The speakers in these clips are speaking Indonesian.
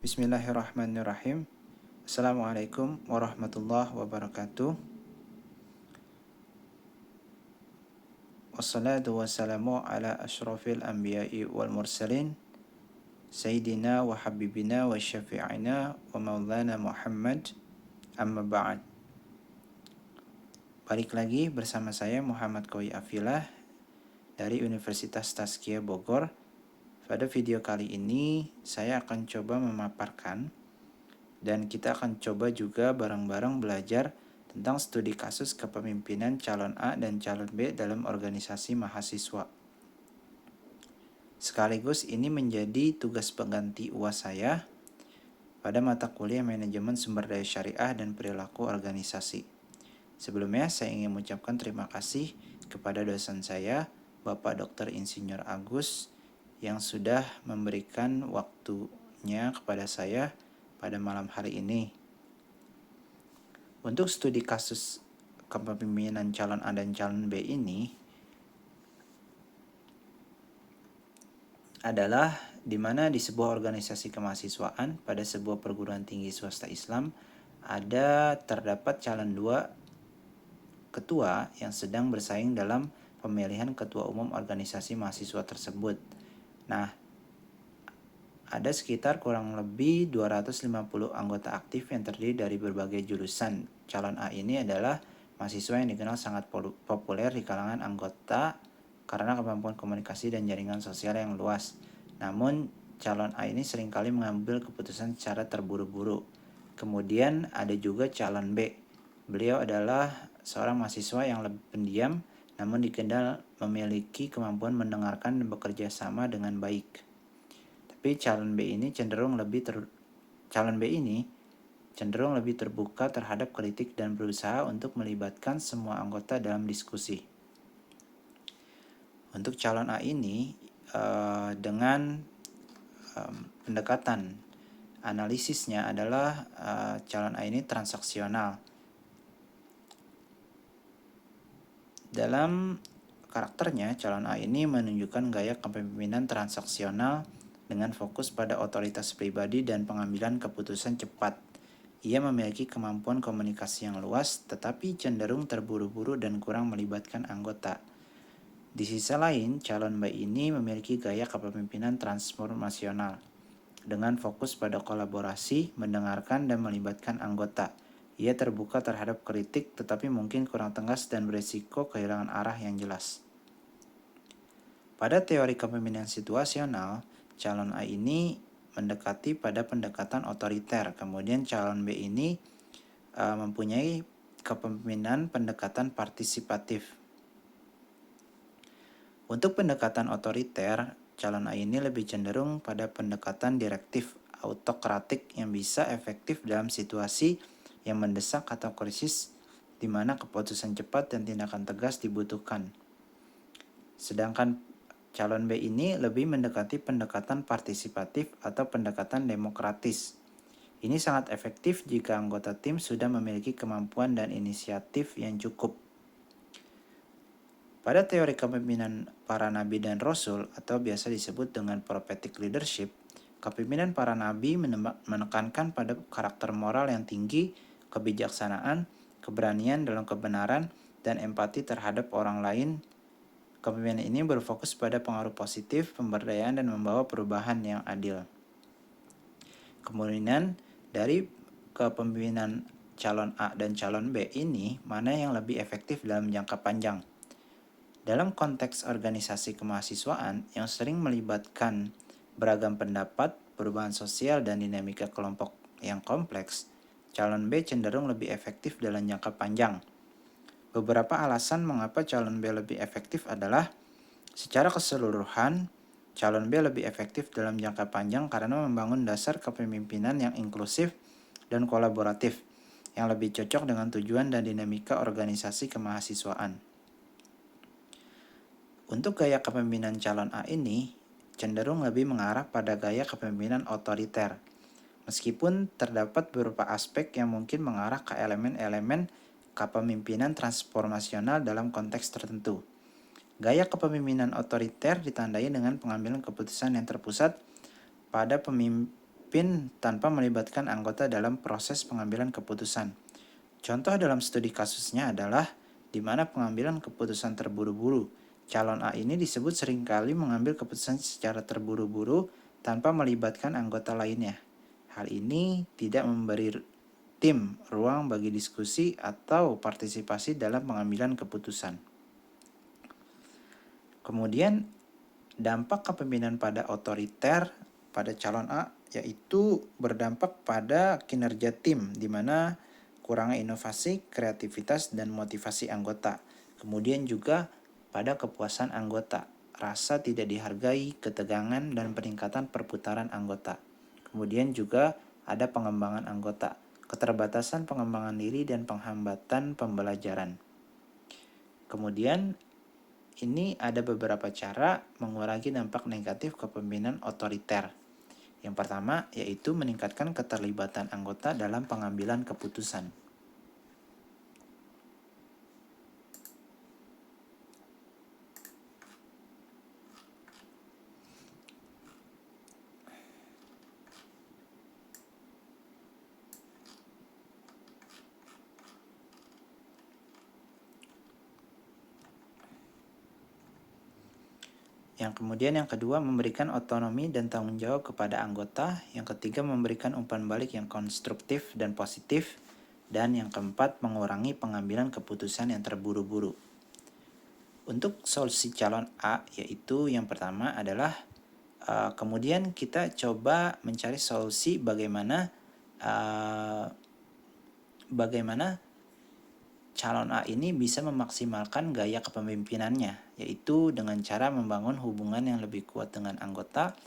Bismillahirrahmanirrahim. Assalamualaikum warahmatullahi wabarakatuh. Wassalatu wassalamu ala ashrafil anbiya'i wal mursalin Sayyidina wa habibina wa syafi'ina wa maulana Muhammad, amma ba'd. Balik lagi bersama saya Muhammad Koi Afilah dari Universitas Tazkiyah Bogor. Pada video kali ini saya akan coba memaparkan dan kita akan coba juga bareng-bareng belajar tentang studi kasus kepemimpinan calon A dan calon B dalam organisasi mahasiswa. Sekaligus ini menjadi tugas pengganti UAS saya pada mata kuliah Manajemen Sumber Daya Syariah dan Perilaku Organisasi. Sebelumnya saya ingin mengucapkan terima kasih kepada dosen saya, Bapak Dr. Insinyur Agus, yang sudah memberikan waktunya kepada saya pada malam hari ini. Untuk studi kasus kepemimpinan calon A dan calon B ini adalah di mana di sebuah organisasi kemahasiswaan pada sebuah perguruan tinggi swasta Islam terdapat calon dua ketua yang sedang bersaing dalam pemilihan ketua umum organisasi mahasiswa tersebut. Nah, ada sekitar kurang lebih 250 anggota aktif yang terdiri dari berbagai jurusan. Calon A ini adalah mahasiswa yang dikenal sangat populer di kalangan anggota karena kemampuan komunikasi dan jaringan sosial yang luas. Namun, calon A ini seringkali mengambil keputusan secara terburu-buru. Kemudian ada juga calon B. Beliau adalah seorang mahasiswa yang lebih pendiam, namun dikenal memiliki kemampuan mendengarkan dan bekerja sama dengan baik. Tapi calon B ini cenderung lebih terbuka terhadap kritik dan berusaha untuk melibatkan semua anggota dalam diskusi. Untuk calon A ini dengan pendekatan analisisnya adalah calon A ini transaksional. Dalam karakternya, calon A ini menunjukkan gaya kepemimpinan transaksional dengan fokus pada otoritas pribadi dan pengambilan keputusan cepat. Ia memiliki kemampuan komunikasi yang luas, tetapi cenderung terburu-buru dan kurang melibatkan anggota. Di sisi lain, calon B ini memiliki gaya kepemimpinan transformasional dengan fokus pada kolaborasi, mendengarkan, dan melibatkan anggota. Ia terbuka terhadap kritik, tetapi mungkin kurang tegas dan berisiko kehilangan arah yang jelas. Pada teori kepemimpinan situasional, calon A ini mendekati pada pendekatan otoriter. Kemudian calon B ini mempunyai kepemimpinan pendekatan partisipatif. Untuk pendekatan otoriter, calon A ini lebih cenderung pada pendekatan direktif, autokratik yang bisa efektif dalam situasi yang mendesak atau krisis di mana keputusan cepat dan tindakan tegas dibutuhkan. Sedangkan calon B ini lebih mendekati pendekatan partisipatif atau pendekatan demokratis. Ini sangat efektif jika anggota tim sudah memiliki kemampuan dan inisiatif yang cukup. Pada teori kepemimpinan para nabi dan rasul atau biasa disebut dengan prophetic leadership, kepemimpinan para nabi menekankan pada karakter moral yang tinggi, kebijaksanaan, keberanian dalam kebenaran, dan empati terhadap orang lain. Kepemimpinan ini berfokus pada pengaruh positif, pemberdayaan, dan membawa perubahan yang adil. Kemudian dari kepemimpinan calon A dan calon B ini, mana yang lebih efektif dalam jangka panjang? Dalam konteks organisasi kemahasiswaan yang sering melibatkan beragam pendapat, perubahan sosial, dan dinamika kelompok yang kompleks, calon B cenderung lebih efektif dalam jangka panjang. Beberapa alasan mengapa calon B lebih efektif adalah secara keseluruhan, calon B lebih efektif dalam jangka panjang karena membangun dasar kepemimpinan yang inklusif dan kolaboratif yang lebih cocok dengan tujuan dan dinamika organisasi kemahasiswaan. Untuk gaya kepemimpinan calon A ini cenderung lebih mengarah pada gaya kepemimpinan otoriter. Meskipun terdapat beberapa aspek yang mungkin mengarah ke elemen-elemen kepemimpinan transformasional dalam konteks tertentu. Gaya kepemimpinan otoriter ditandai dengan pengambilan keputusan yang terpusat pada memimpin tanpa melibatkan anggota dalam proses pengambilan keputusan. Contoh dalam studi kasusnya adalah di mana pengambilan keputusan terburu-buru. Calon A ini disebut seringkali mengambil keputusan secara terburu-buru tanpa melibatkan anggota lainnya. Hal ini tidak memberi tim ruang bagi diskusi atau partisipasi dalam pengambilan keputusan. Kemudian, dampak kepemimpinan pada otoriter pada calon A yaitu berdampak pada kinerja tim, di mana kurangnya inovasi, kreativitas, dan motivasi anggota. Kemudian juga pada kepuasan anggota, rasa tidak dihargai, ketegangan, dan peningkatan perputaran anggota. Kemudian juga ada pengembangan anggota, keterbatasan pengembangan diri, dan penghambatan pembelajaran. Kemudian ini ada beberapa cara mengurangi dampak negatif kepemimpinan otoriter. Yang pertama yaitu meningkatkan keterlibatan anggota dalam pengambilan keputusan. Yang kedua, memberikan otonomi dan tanggung jawab kepada anggota. Yang ketiga, memberikan umpan balik yang konstruktif dan positif. Dan yang keempat, mengurangi pengambilan keputusan yang terburu-buru. Untuk solusi calon A, yaitu yang pertama adalah kemudian kita coba mencari solusi bagaimana calon A ini bisa memaksimalkan gaya kepemimpinannya, yaitu dengan cara membangun hubungan yang lebih kuat dengan anggota.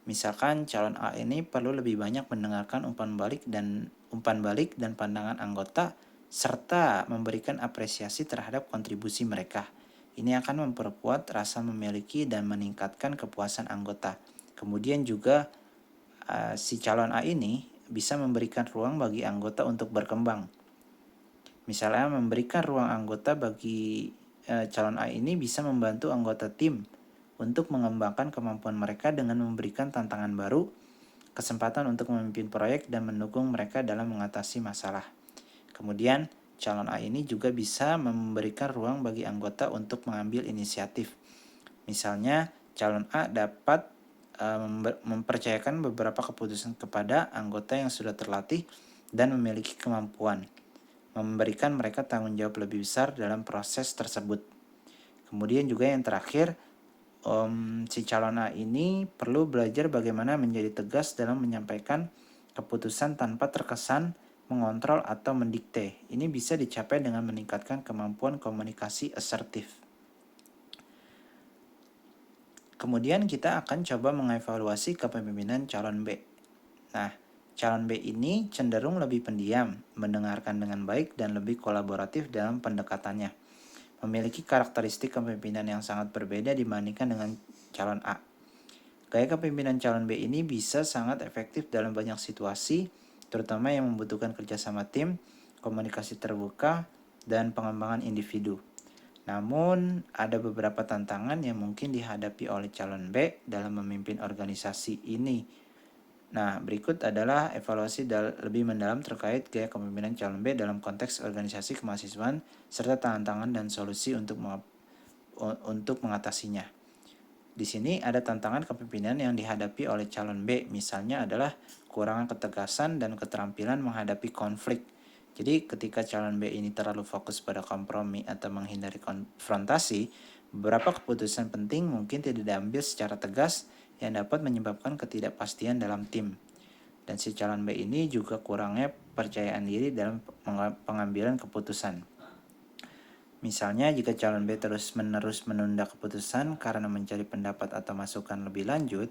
Misalkan calon A ini perlu lebih banyak mendengarkan umpan balik dan pandangan anggota, serta memberikan apresiasi terhadap kontribusi mereka. Ini akan memperkuat rasa memiliki dan meningkatkan kepuasan anggota. Kemudian juga si calon A ini bisa memberikan ruang bagi anggota untuk berkembang. Misalnya memberikan ruang anggota bagi calon A ini bisa membantu anggota tim untuk mengembangkan kemampuan mereka dengan memberikan tantangan baru, kesempatan untuk memimpin proyek, dan mendukung mereka dalam mengatasi masalah. Kemudian, calon A ini juga bisa memberikan ruang bagi anggota untuk mengambil inisiatif. Misalnya, calon A dapat mempercayakan beberapa keputusan kepada anggota yang sudah terlatih dan memiliki kemampuan, memberikan mereka tanggung jawab lebih besar dalam proses tersebut. Kemudian juga yang terakhir, si calon A ini perlu belajar bagaimana menjadi tegas dalam menyampaikan keputusan tanpa terkesan mengontrol atau mendikte. Ini bisa dicapai dengan meningkatkan kemampuan komunikasi asertif. Kemudian kita akan coba mengevaluasi kepemimpinan calon B. Nah, calon B ini cenderung lebih pendiam, mendengarkan dengan baik, dan lebih kolaboratif dalam pendekatannya. Memiliki karakteristik kepemimpinan yang sangat berbeda dibandingkan dengan calon A. Gaya kepemimpinan calon B ini bisa sangat efektif dalam banyak situasi, terutama yang membutuhkan kerjasama tim, komunikasi terbuka, dan pengembangan individu. Namun, ada beberapa tantangan yang mungkin dihadapi oleh calon B dalam memimpin organisasi ini. Nah, berikut adalah evaluasi lebih mendalam terkait gaya kepemimpinan calon B dalam konteks organisasi kemahasiswaan serta tantangan dan solusi untuk mengatasinya. Di sini ada tantangan kepemimpinan yang dihadapi oleh calon B, misalnya adalah kekurangan ketegasan dan keterampilan menghadapi konflik. Jadi ketika calon B ini terlalu fokus pada kompromi atau menghindari konfrontasi, beberapa keputusan penting mungkin tidak diambil secara tegas yang dapat menyebabkan ketidakpastian dalam tim. Dan si calon B ini juga kurangnya percayaan diri dalam pengambilan keputusan. Misalnya jika calon B terus-menerus menunda keputusan karena mencari pendapat atau masukan lebih lanjut,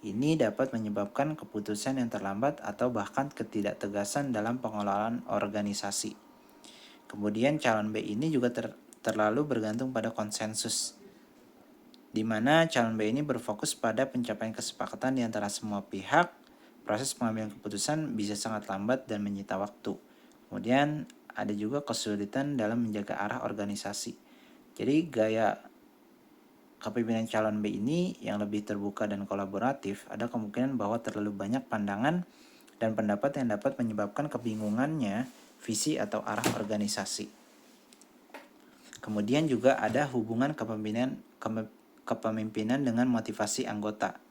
ini dapat menyebabkan keputusan yang terlambat atau bahkan ketidaktegasan dalam pengelolaan organisasi. Kemudian calon B ini juga terlalu bergantung pada konsensus, di mana calon B ini berfokus pada pencapaian kesepakatan di antara semua pihak. Proses pengambilan keputusan bisa sangat lambat dan menyita waktu. Kemudian ada juga kesulitan dalam menjaga arah organisasi. Jadi gaya kepemimpinan calon B ini yang lebih terbuka dan kolaboratif, ada kemungkinan bahwa terlalu banyak pandangan dan pendapat yang dapat menyebabkan kebingungannya visi atau arah organisasi. Kemudian juga ada hubungan kepemimpinan dengan motivasi anggota,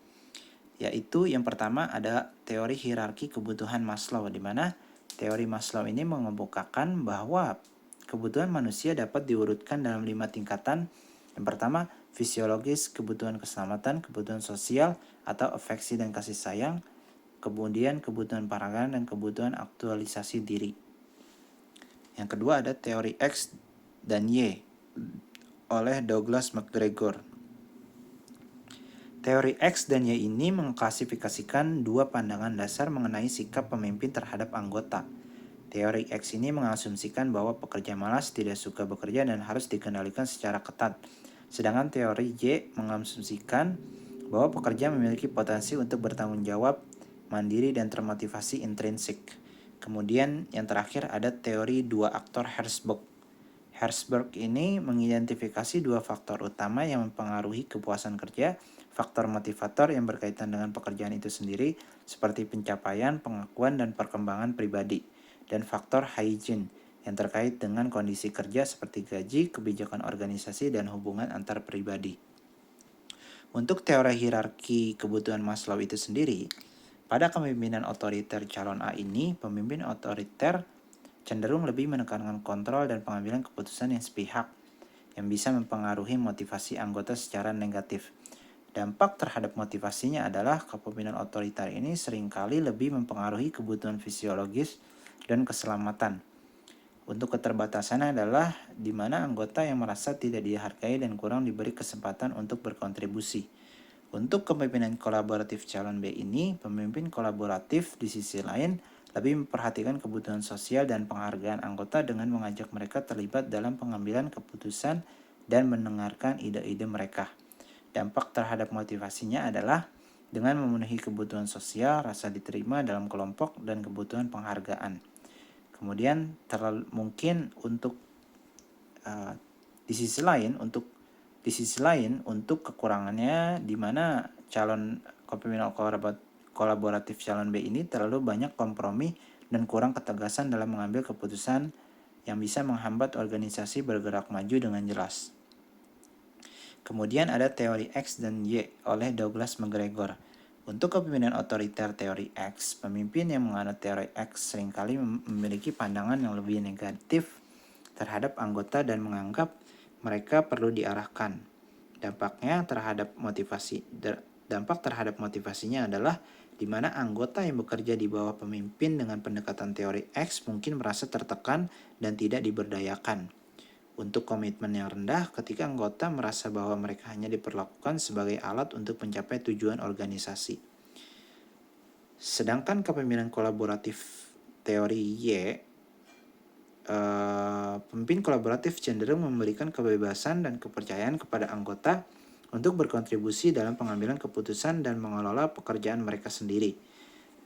yaitu yang pertama ada teori hierarki kebutuhan Maslow, di mana teori Maslow ini mengemukakan bahwa kebutuhan manusia dapat diurutkan dalam 5 tingkatan. Yang pertama, fisiologis, kebutuhan keselamatan, kebutuhan sosial atau afeksi dan kasih sayang, kemudian kebutuhan peragaan dan kebutuhan aktualisasi diri. Yang kedua ada teori X dan Y oleh Douglas McGregor. Teori X dan Y ini mengklasifikasikan dua pandangan dasar mengenai sikap pemimpin terhadap anggota. Teori X ini mengasumsikan bahwa pekerja malas tidak suka bekerja dan harus dikendalikan secara ketat. Sedangkan teori Y mengasumsikan bahwa pekerja memiliki potensi untuk bertanggung jawab, mandiri, dan termotivasi intrinsik. Kemudian yang terakhir ada teori dua aktor Herzberg. Herzberg ini mengidentifikasi dua faktor utama yang mempengaruhi kepuasan kerja, faktor motivator yang berkaitan dengan pekerjaan itu sendiri, seperti pencapaian, pengakuan, dan perkembangan pribadi, dan faktor hygiene yang terkait dengan kondisi kerja seperti gaji, kebijakan organisasi, dan hubungan antar pribadi. Untuk teori hierarki kebutuhan Maslow itu sendiri, pada kepemimpinan otoriter calon A ini, pemimpin otoriter cenderung lebih menekankan kontrol dan pengambilan keputusan yang sepihak, yang bisa mempengaruhi motivasi anggota secara negatif. Dampak terhadap motivasinya adalah kepemimpinan otoriter ini seringkali lebih mempengaruhi kebutuhan fisiologis dan keselamatan. Untuk keterbatasannya adalah di mana anggota yang merasa tidak dihargai dan kurang diberi kesempatan untuk berkontribusi. Untuk kepemimpinan kolaboratif calon B ini, pemimpin kolaboratif di sisi lain lebih memperhatikan kebutuhan sosial dan penghargaan anggota dengan mengajak mereka terlibat dalam pengambilan keputusan dan mendengarkan ide-ide mereka. Dampak terhadap motivasinya adalah dengan memenuhi kebutuhan sosial, rasa diterima dalam kelompok, dan kebutuhan penghargaan. Kemudian mungkin untuk di sisi lain untuk kekurangannya, di mana calon kepemimpinan kolaboratif calon B ini terlalu banyak kompromi dan kurang ketegasan dalam mengambil keputusan yang bisa menghambat organisasi bergerak maju dengan jelas. Kemudian ada teori X dan Y oleh Douglas McGregor. Untuk kepemimpinan otoriter teori X, pemimpin yang menganut teori X seringkali memiliki pandangan yang lebih negatif terhadap anggota dan menganggap mereka perlu diarahkan. Dampak terhadap motivasinya adalah di mana anggota yang bekerja di bawah pemimpin dengan pendekatan teori X mungkin merasa tertekan dan tidak diberdayakan. Untuk komitmen yang rendah, ketika anggota merasa bahwa mereka hanya diperlakukan sebagai alat untuk mencapai tujuan organisasi. Sedangkan kepemimpinan kolaboratif teori Y, pemimpin kolaboratif cenderung memberikan kebebasan dan kepercayaan kepada anggota untuk berkontribusi dalam pengambilan keputusan dan mengelola pekerjaan mereka sendiri.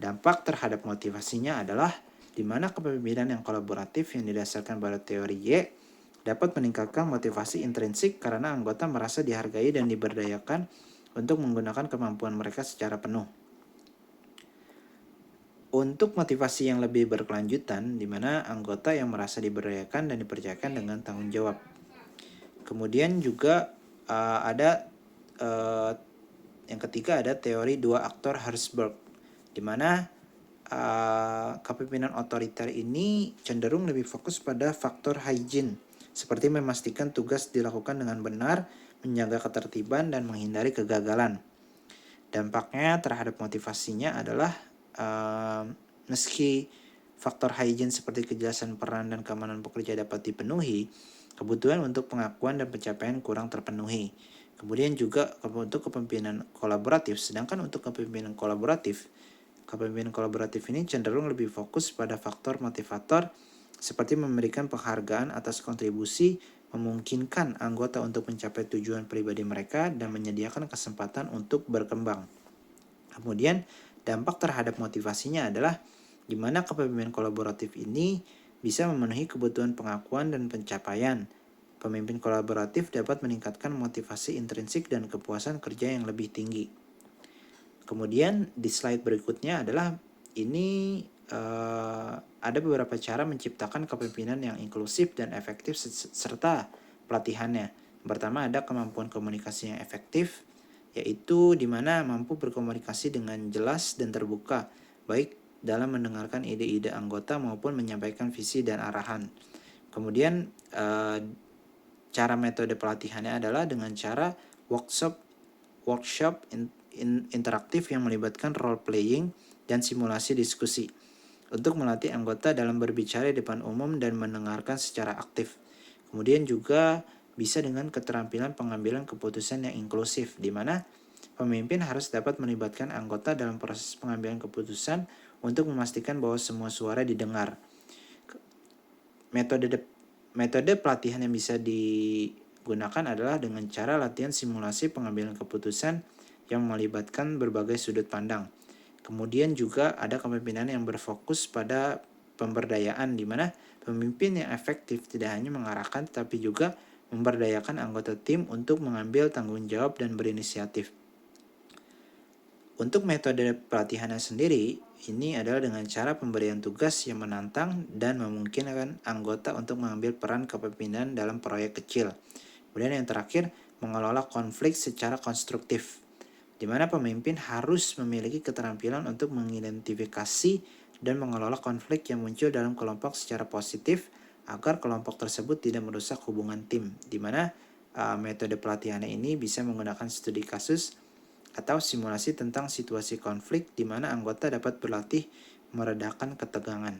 Dampak terhadap motivasinya adalah di mana kepemimpinan yang kolaboratif yang didasarkan pada teori Y dapat meningkatkan motivasi intrinsik karena anggota merasa dihargai dan diberdayakan untuk menggunakan kemampuan mereka secara penuh. Untuk motivasi yang lebih berkelanjutan, di mana anggota yang merasa diberdayakan dan dipercayakan dengan tanggung jawab. Kemudian juga yang ketiga ada teori dua aktor Herzberg, di mana kepemimpinan otoriter ini cenderung lebih fokus pada faktor hygiene, seperti memastikan tugas dilakukan dengan benar, menjaga ketertiban, dan menghindari kegagalan. Dampaknya terhadap motivasinya adalah meski faktor hygiene seperti kejelasan peran dan keamanan pekerja dapat dipenuhi, kebutuhan untuk pengakuan dan pencapaian kurang terpenuhi. Kemudian juga untuk kepemimpinan kolaboratif, sedangkan untuk kepemimpinan kolaboratif ini cenderung lebih fokus pada faktor motivator seperti memberikan penghargaan atas kontribusi, memungkinkan anggota untuk mencapai tujuan pribadi mereka, dan menyediakan kesempatan untuk berkembang. Kemudian dampak terhadap motivasinya adalah di mana kepemimpinan kolaboratif ini bisa memenuhi kebutuhan pengakuan dan pencapaian, Pemimpin kolaboratif dapat meningkatkan motivasi intrinsik dan kepuasan kerja yang lebih tinggi. Kemudian di slide berikutnya adalah ini ada beberapa cara menciptakan kepemimpinan yang inklusif dan efektif serta pelatihannya. Pertama ada kemampuan komunikasi yang efektif, yaitu di mana mampu berkomunikasi dengan jelas dan terbuka, baik dalam mendengarkan ide-ide anggota maupun menyampaikan visi dan arahan. Kemudian cara metode pelatihannya adalah dengan cara workshop interaktif yang melibatkan role playing dan simulasi diskusi untuk melatih anggota dalam berbicara di depan umum dan mendengarkan secara aktif. Kemudian juga bisa dengan keterampilan pengambilan keputusan yang inklusif, di mana pemimpin harus dapat melibatkan anggota dalam proses pengambilan keputusan untuk memastikan bahwa semua suara didengar. Metode pelatihan yang bisa digunakan adalah dengan cara latihan simulasi pengambilan keputusan yang melibatkan berbagai sudut pandang. Kemudian juga ada kepemimpinan yang berfokus pada pemberdayaan, di mana pemimpin yang efektif tidak hanya mengarahkan tetapi juga memberdayakan anggota tim untuk mengambil tanggung jawab dan berinisiatif. Untuk metode pelatihannya sendiri, ini adalah dengan cara pemberian tugas yang menantang dan memungkinkan anggota untuk mengambil peran kepemimpinan dalam proyek kecil. Kemudian yang terakhir, mengelola konflik secara konstruktif, di mana pemimpin harus memiliki keterampilan untuk mengidentifikasi dan mengelola konflik yang muncul dalam kelompok secara positif agar kelompok tersebut tidak merusak hubungan tim, di mana metode pelatihan ini bisa menggunakan studi kasus atau simulasi tentang situasi konflik di mana anggota dapat berlatih meredakan ketegangan.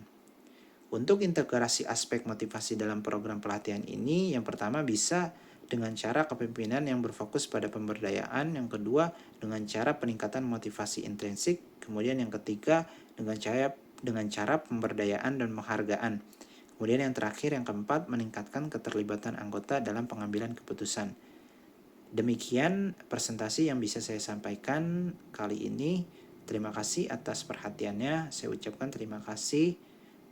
Untuk integrasi aspek motivasi dalam program pelatihan ini, yang pertama bisa dengan cara kepemimpinan yang berfokus pada pemberdayaan, yang kedua dengan cara peningkatan motivasi intrinsik, kemudian yang ketiga dengan cara pemberdayaan dan penghargaan. Kemudian yang terakhir, yang keempat, meningkatkan keterlibatan anggota dalam pengambilan keputusan. Demikian presentasi yang bisa saya sampaikan kali ini. Terima kasih atas perhatiannya. Saya ucapkan terima kasih.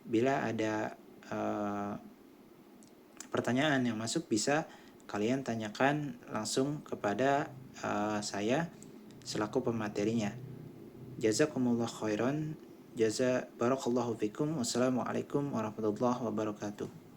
Bila ada pertanyaan yang masuk, bisa kalian tanyakan langsung kepada saya selaku pematerinya. Jazakumullah khairan. Barakallahu fikum. Wassalamualaikum warahmatullahi wabarakatuh.